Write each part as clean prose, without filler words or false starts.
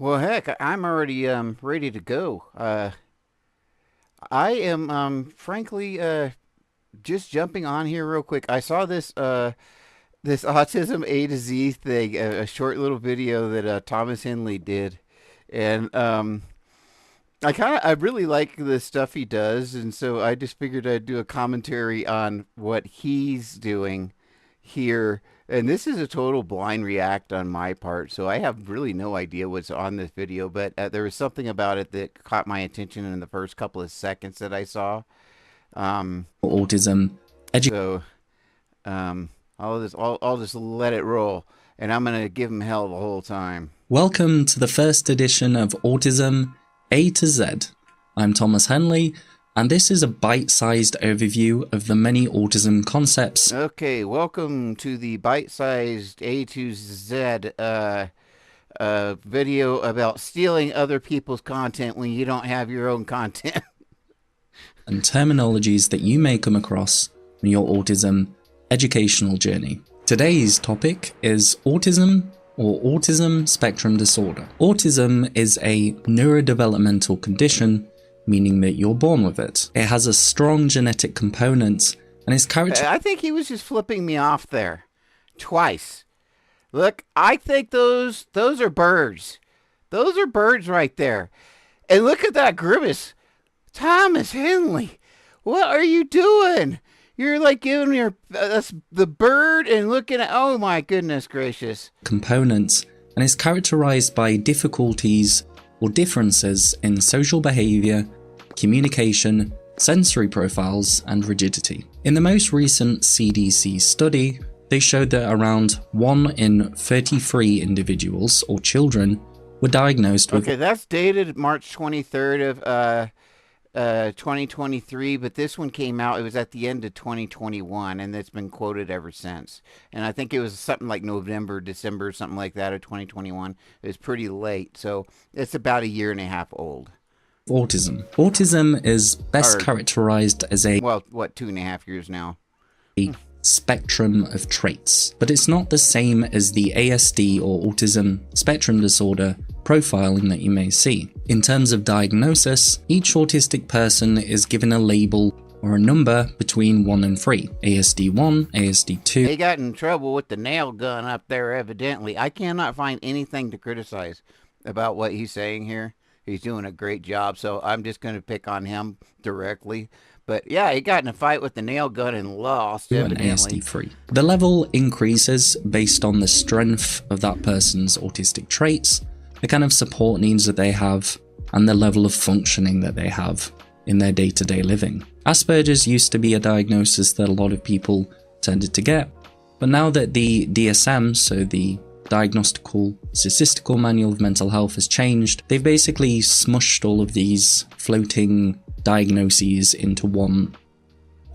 Well, heck, I'm already ready to go. I am frankly just jumping on here real quick. I saw this Autism A to Z thing, a short little video that Thomas Henley did, and I really like the stuff he does, and so I just figured I'd do a commentary on what he's doing here. And this is a total blind react on my part, so I have really no idea what's on this video, but there was something about it that caught my attention in the first couple of seconds that I saw. Um, Autism. so I'll just let it roll, and I'm gonna give him hell the whole time. Welcome to the first edition of Autism A to Z. I'm Thomas Henley, and this is a bite-sized overview of the many autism concepts. Okay, welcome to the bite-sized A to Z video about stealing other people's content when you don't have your own content. And terminologies that you may come across on your autism educational journey. Today's topic is autism or autism spectrum disorder. Autism is a neurodevelopmental condition, meaning that you're born with it. It has a strong genetic component and is characterized. I think he was just flipping me off there twice. Look, I think those are birds. Those are birds right there. And look at that grimace. Thomas Henley, what are you doing? You're like giving your us the bird and looking at, oh my goodness gracious. Components and is characterized by difficulties or differences in social behavior, communication, sensory profiles, and rigidity. In the most recent CDC study, they showed that around 1 in 33 individuals or children were diagnosed with. Okay, that's dated March 23rd of 2023, but this one came out, it was at the end of 2021, and it's been quoted ever since. And I think it was something like November, December, something like that of 2021. It was pretty late, so it's about a year and a half old. Autism. Autism is best characterized as a, well, what, 2.5 years now? Spectrum of traits, but it's not the same as the ASD or autism spectrum disorder profiling that you may see. In terms of diagnosis, each autistic person is given a label or a number between 1 and 3. ASD1, ASD2. They got in trouble with the nail gun up there, evidently. I cannot find anything to criticize about what he's saying here. He's doing a great job, so I'm just going to pick on him directly. But yeah, he got in a fight with the nail gun and lost, evidently. And ASD3. The level increases based on the strength of that person's autistic traits, the kind of support needs that they have, and the level of functioning that they have in their day-to-day living. Asperger's used to be a diagnosis that a lot of people tended to get, but now that the DSM, so the Diagnostical Statistical Manual of Mental Health, has changed, they've basically smushed all of these floating diagnoses into one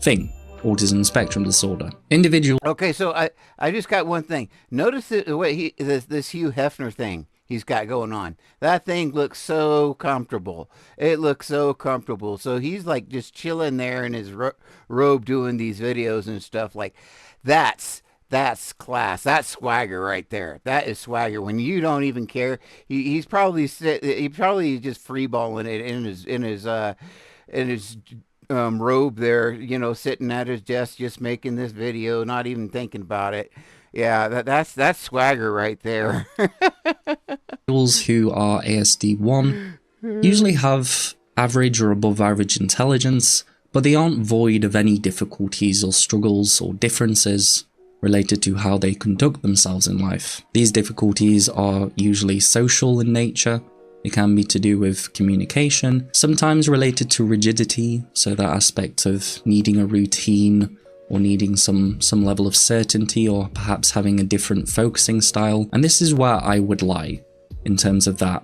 thing: autism spectrum disorder. Individual. Okay, so I just got one thing. Notice the way this Hugh Hefner thing he's got going on. That thing looks so comfortable. It looks so comfortable. So he's like just chilling there in his robe doing these videos and stuff. Like that's class. That's swagger right there. That is swagger. When you don't even care, he's probably just freeballing it in his robe there, you know, sitting at his desk just making this video, not even thinking about it. Yeah, that's swagger right there. Individuals who are ASD1 usually have average or above average intelligence, but they aren't void of any difficulties or struggles or differences related to how they conduct themselves in life. These difficulties are usually social in nature. It can be to do with communication, sometimes related to rigidity, so that aspect of needing a routine or needing some level of certainty, or perhaps having a different focusing style. And this is where I would lie in terms of that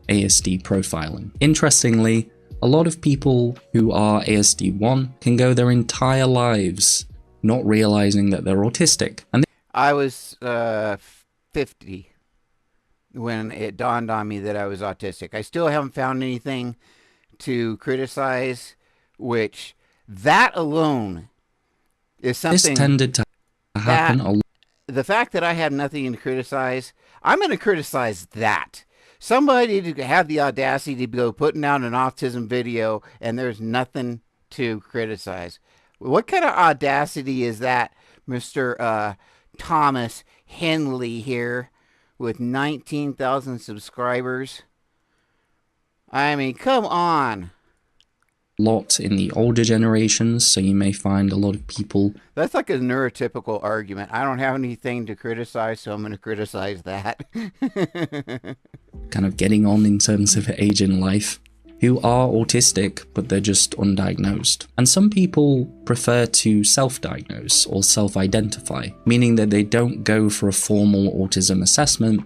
ASD profiling. Interestingly, a lot of people who are ASD1 can go their entire lives not realizing that they're autistic. And I was 50 when it dawned on me that I was autistic. I still haven't found anything to criticize, which that alone is something. This tended to happen a lot. The fact that I have nothing to criticize, I'm going to criticize that. Somebody to have the audacity to go putting out an autism video and there's nothing to criticize. What kind of audacity is that, Mr. Thomas Henley here with 19,000 subscribers? I mean, come on. Lot in the older generations, so you may find a lot of people. That's like a neurotypical argument. I don't have anything to criticize, so I'm going to criticize that. Kind of getting on in terms of age in life, who are autistic, but they're just undiagnosed. And some people prefer to self-diagnose or self-identify, meaning that they don't go for a formal autism assessment,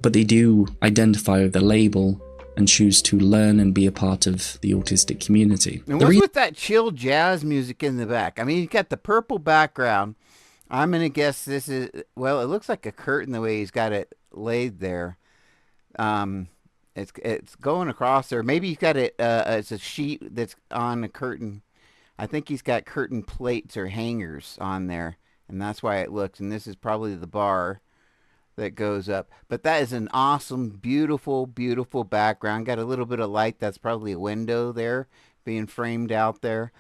but they do identify with the label and choose to learn and be a part of the autistic community. And what's with that chill jazz music in the back? I mean, you got the purple background. I'm going to guess this is, well, it looks like a curtain the way he's got it laid there. It's going across there. Maybe he's got it, it's a sheet that's on a curtain. I think he's got curtain plates or hangers on there, and that's why it looks, and this is probably the bar that goes up. But that is an awesome, beautiful, beautiful background. Got a little bit of light. That's probably a window there being framed out there.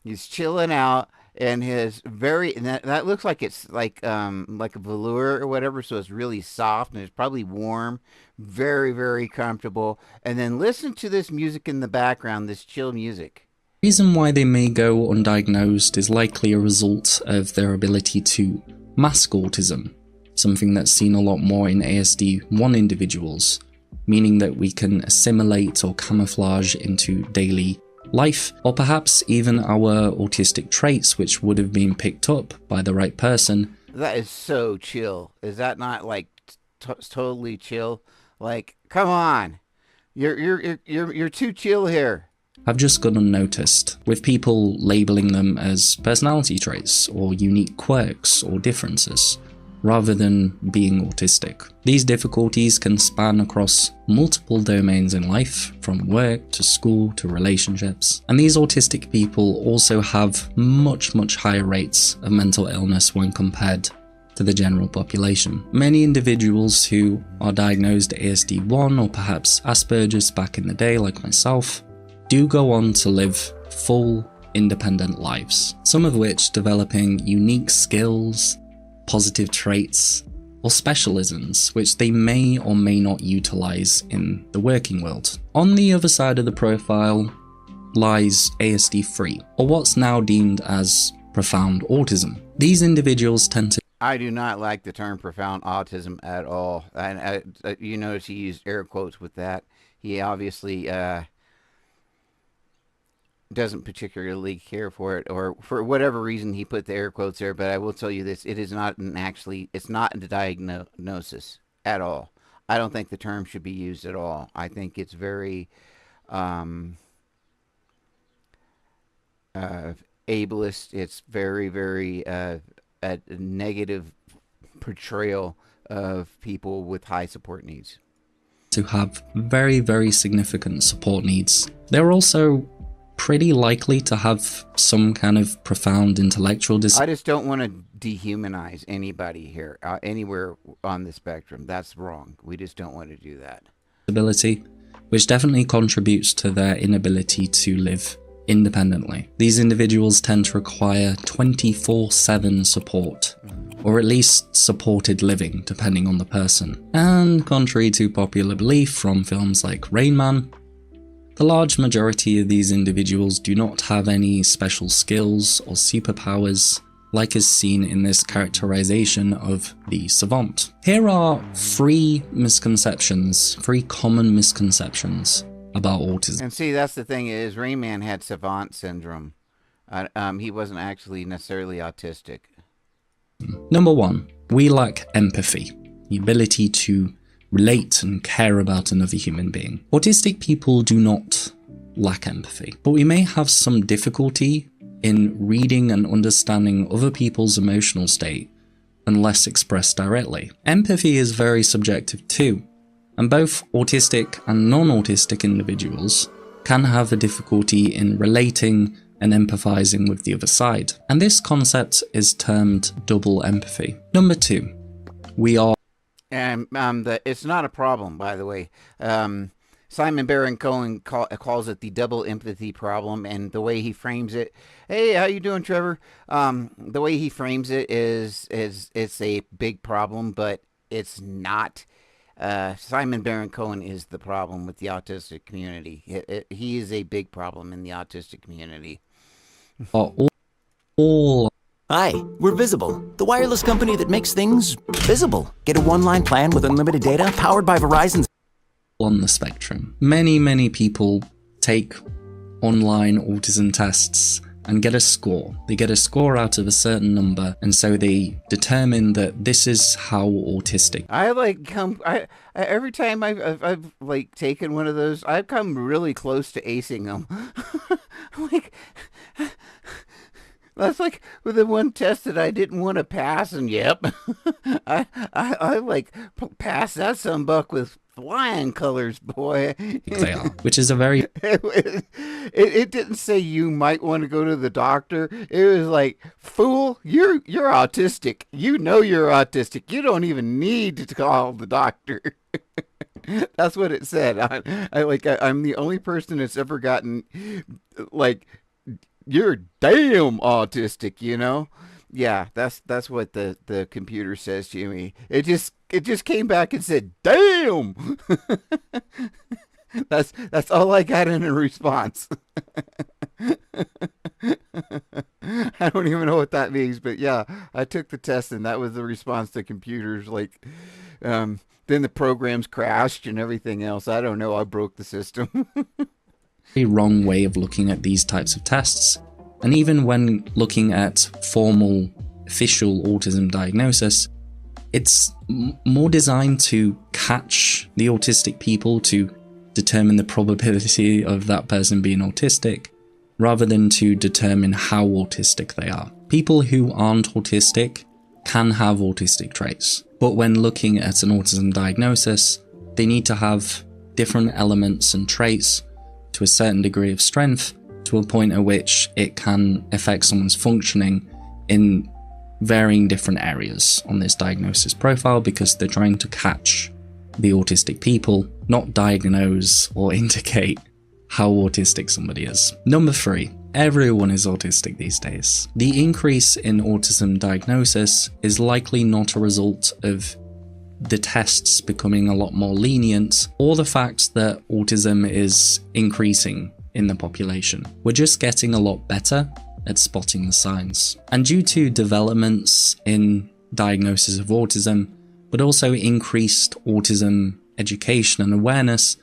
He's chilling out, and and that looks like it's like a velour or whatever, so it's really soft and it's probably warm, very, very comfortable. And then listen to this music in the background, this chill music. The reason why they may go undiagnosed is likely a result of their ability to mask autism, something that's seen a lot more in ASD1 individuals, meaning that we can assimilate or camouflage into daily life, or perhaps even our autistic traits, which would have been picked up by the right person. That is so chill. Is that not like totally chill? Like, come on, you're too chill here. Have just gone unnoticed, with people labeling them as personality traits or unique quirks or differences, rather than being autistic. These difficulties can span across multiple domains in life, from work to school to relationships. And these autistic people also have much, much higher rates of mental illness when compared to the general population. Many individuals who are diagnosed ASD1 or perhaps Asperger's back in the day, like myself, do go on to live full, independent lives, some of which developing unique skills, positive traits, or specialisms which they may or may not utilize in the working world. On the other side of the profile lies ASD3, or what's now deemed as profound autism. These individuals tend to... I do not like the term profound autism at all. And you notice he used air quotes with that. He obviously doesn't particularly care for it, or for whatever reason he put the air quotes there. But I will tell you this: it is not it's not a diagnosis at all. I don't think the term should be used at all. I think it's very ableist. It's very, very a negative portrayal of people with high support needs. To have very, very significant support needs. They're also pretty likely to have some kind of profound intellectual disability. I just don't want to dehumanize anybody here, anywhere on the spectrum. That's wrong. We just don't want to do that. Which definitely contributes to their inability to live independently. These individuals tend to require 24/7 support, or at least supported living, depending on the person. And contrary to popular belief from films like Rain Man, the large majority of these individuals do not have any special skills or superpowers, like is seen in this characterization of the savant. Here are three common misconceptions about autism. And see, that's the thing is, Rain Man had savant syndrome. He wasn't actually necessarily autistic. Number one, we lack empathy, the ability to relate and care about another human being. Autistic people do not lack empathy, but we may have some difficulty in reading and understanding other people's emotional state unless expressed directly. Empathy is very subjective too, and both autistic and non-autistic individuals can have a difficulty in relating and empathizing with the other side. And this concept is termed double empathy. Number two, we are... And it's not a problem, by the way. Um, Simon Baron Cohen calls it the double empathy problem, and the way he frames it, hey, how you doing, Trevor? The way he frames it is it's a big problem, but it's not. Simon Baron Cohen is the problem with the autistic community. He is a big problem in the autistic community. Are all Hi, we're Visible, the wireless company that makes things visible. Get a one-line plan with unlimited data powered by Verizon's on the spectrum. Many people take online autism tests and get a score. They get a score out of a certain number, and so they determine that this is how autistic. I like come. I every time I've like taken one of those, I've come really close to acing them. Like that's like with the one test that I didn't want to pass, and yep, I like passed that some buck with flying colors, boy. They are, which is a very It didn't say you might want to go to the doctor. It was like, fool, you're autistic. You know you're autistic. You don't even need to call the doctor. That's what it said. I'm the only person that's ever gotten like you're damn autistic, you know? Yeah, that's what the computer says to me. It just came back and said, "Damn." That's all I got in a response. I don't even know what that means, but yeah, I took the test and that was the response to computers. Like, then the programs crashed and everything else. I don't know. I broke the system. wrong way of looking at these types of tests. And even when looking at formal, official autism diagnosis, it's more designed to catch the autistic people, to determine the probability of that person being autistic, rather than to determine how autistic they are. People who aren't autistic can have autistic traits, but when looking at an autism diagnosis, they need to have different elements and traits to a certain degree of strength, to a point at which it can affect someone's functioning in varying different areas on this diagnosis profile, because they're trying to catch the autistic people, not diagnose or indicate how autistic somebody is. Number 3, everyone is autistic these days. The increase in autism diagnosis is likely not a result of the tests becoming a lot more lenient, or the fact that autism is increasing in the population. We're just getting a lot better at spotting the signs. And due to developments in diagnosis of autism, but also increased autism education and awareness,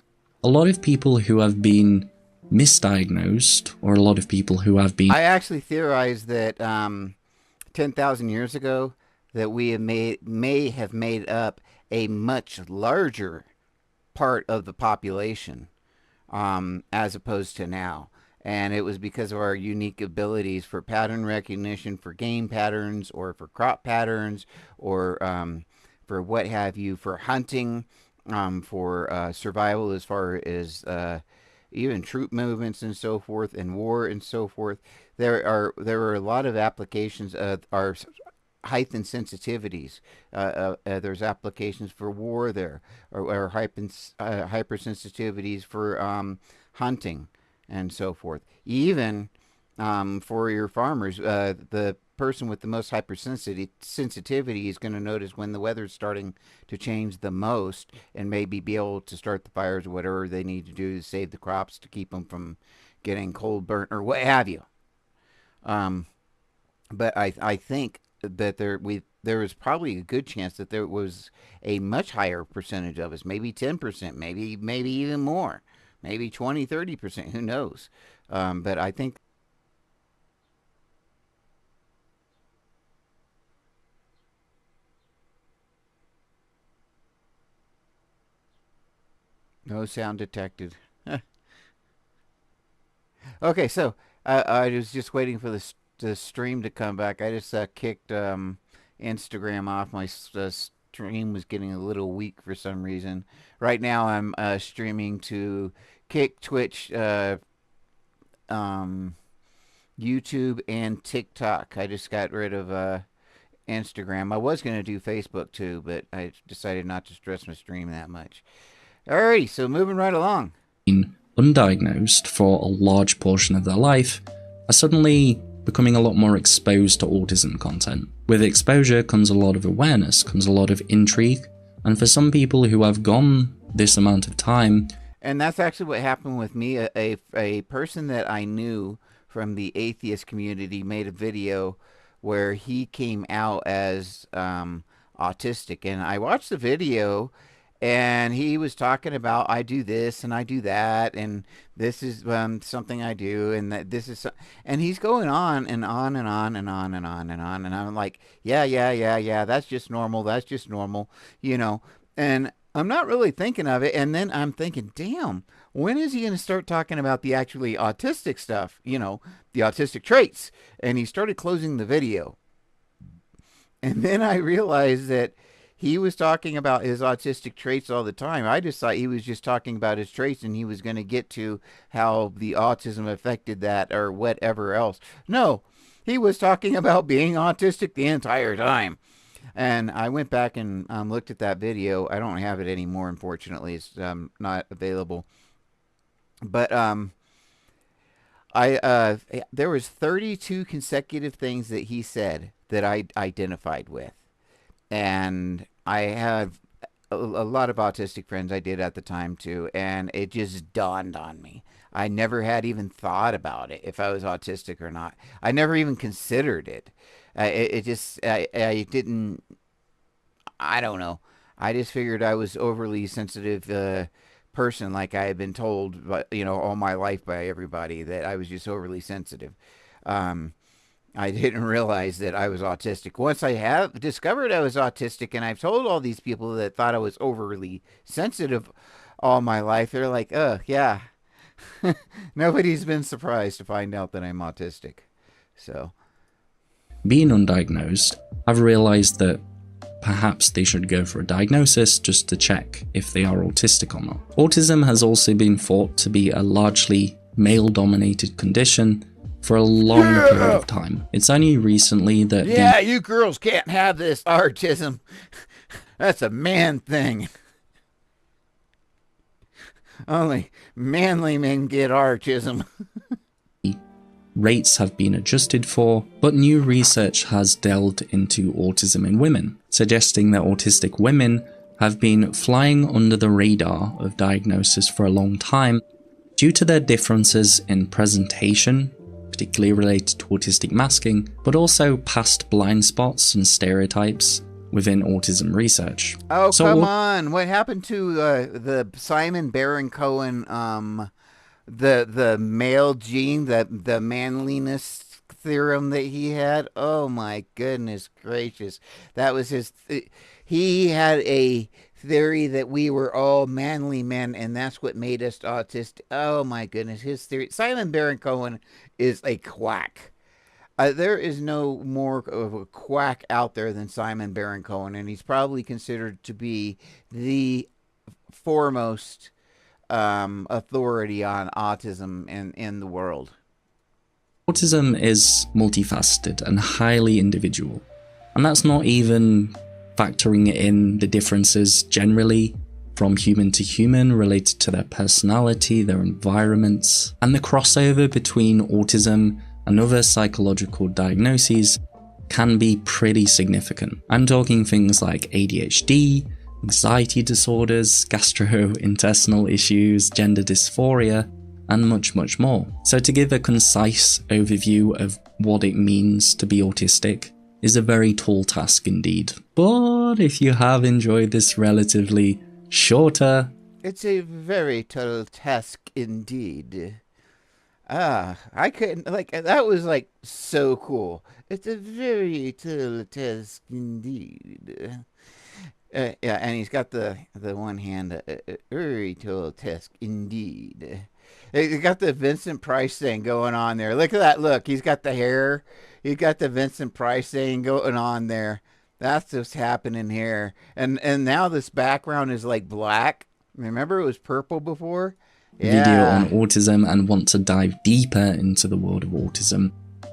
a lot of people who have been misdiagnosed, or a lot of people who have been... I actually theorize that 10,000 years ago, that we have may have made up a much larger part of the population, as opposed to now. And it was because of our unique abilities for pattern recognition, for game patterns, or for crop patterns, or for what have you, for hunting, for survival, as far as even troop movements and so forth, and war and so forth. There are a lot of applications of our height and sensitivities. There's applications for war there, or hypersensitivities for hunting and so forth. Even for your farmers, the person with the most hypersensitivity is going to notice when the weather's starting to change the most, and maybe be able to start the fires or whatever they need to do to save the crops, to keep them from getting cold burnt or what have you. Um, but I think that there was probably a good chance that there was a much higher percentage of us, maybe 10%, maybe even more, maybe 20-30%, who knows. But I think no sound detected. Okay, so I was just waiting for the stream to come back. I just kicked Instagram off. My stream was getting a little weak for some reason. Right now, I'm streaming to Kick, Twitch, um, YouTube, and TikTok. I just got rid of Instagram. I was going to do Facebook too, but I decided not to stress my stream that much. Alrighty, so moving right along. Undiagnosed for a large portion of their life are suddenly becoming a lot more exposed to autism content. With exposure comes a lot of awareness, comes a lot of intrigue, and for some people who have gone this amount of time... And that's actually what happened with me. A person that I knew from the atheist community made a video where he came out as autistic, and I watched the video, and he was talking about, I do this and I do that, and this is something I do, and that this is and he's going on and on and on and on and on and on, and I'm like, yeah, that's just normal, and I'm not really thinking of it, and then I'm thinking, damn, when is he going to start talking about the actually autistic stuff, the autistic traits? And he started closing the video, and then I realized that he was talking about his autistic traits all the time. I just thought he was just talking about his traits, and he was going to get to how the autism affected that or whatever else. No, he was talking about being autistic the entire time. And I went back and looked at that video. I don't have it anymore, unfortunately. It's not available. But there was 32 consecutive things that he said that I identified with. And I have a lot of autistic friends I did at the time too, and it just dawned on me. I never had even thought about it, if I was autistic or not. I never even considered it. I didn't, I don't know. I just figured I was overly sensitive person, like I had been told, all my life by everybody, that I was just overly sensitive. I didn't realize that I was autistic. Once I have discovered I was autistic, and I've told all these people that thought I was overly sensitive all my life, they're like, oh, yeah. Nobody's been surprised to find out that I'm autistic. So, being undiagnosed, I've realized that perhaps they should go for a diagnosis just to check if they are autistic or not. Autism has also been thought to be a largely male-dominated condition for a long period of time. It's only recently that... Yeah, you girls can't have this autism. That's a man thing. Only manly men get autism. Rates have been adjusted for, but new research has delved into autism in women, suggesting that autistic women have been flying under the radar of diagnosis for a long time due to their differences in presentation, particularly related to autistic masking, but also past blind spots and stereotypes within autism research. Oh, so, come on. What happened to the Simon Baron-Cohen, the male gene, the manliness theorem that he had? Oh, my goodness gracious. That was his... he had a theory that we were all manly men, and that's what made us autistic. Oh, my goodness. His theory... Simon Baron-Cohen is a quack. There is no more of a quack out there than Simon Baron-Cohen, and he's probably considered to be the foremost authority on autism in the world. Autism is multifaceted and highly individual, and that's not even factoring in the differences generally from human to human related to their personality, their environments, and the crossover between autism and other psychological diagnoses can be pretty significant. I'm talking things like ADHD, anxiety disorders, gastrointestinal issues, gender dysphoria, and much, much more. So to give a concise overview of what it means to be autistic is a very tall task indeed. But if you have enjoyed this relatively shorter... It's a very tall task indeed. I couldn't, that was, so cool. It's a very tall task indeed. Yeah, and he's got the one hand, very tall task indeed. He's got the Vincent Price thing going on there. Look at that, look. He's got the hair. He's got the Vincent Price thing going on there. That's what's happening here. And now this background is, black. Remember it was purple before? Yeah. Video on autism and want to dive deeper into the world of autism,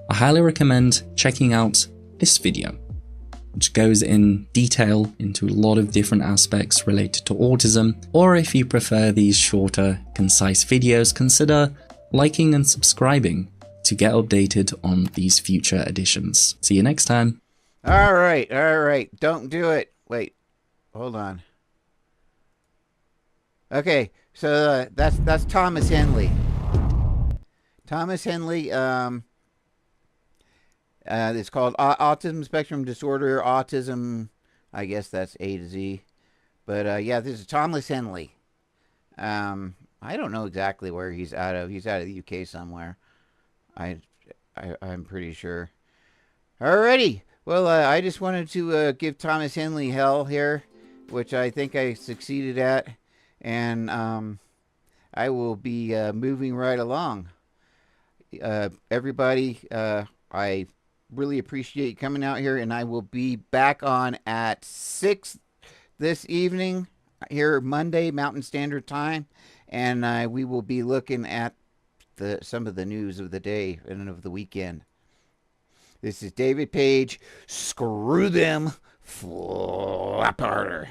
I highly recommend checking out this video. which goes in detail into a lot of different aspects related to autism. Or if you prefer these shorter, concise videos, consider liking and subscribing to get updated on these future editions. See you next time. All right. Don't do it. Wait, hold on. Okay, so that's Thomas Henley. Thomas Henley. It's called Autism Spectrum Disorder. Autism. I guess that's A to Z. But yeah, this is Thomas Henley. I don't know exactly where he's out of. He's out of the UK somewhere. I, I'm pretty sure. Alrighty. Well, I just wanted to give Thomas Henley hell here, which I think I succeeded at, and I will be moving right along. Everybody, I really appreciate you coming out here, and I will be back on at 6 this evening here Monday Mountain Standard Time, and we will be looking at some of the news of the day and of the weekend. This is David Page. Screw them. Flap harder.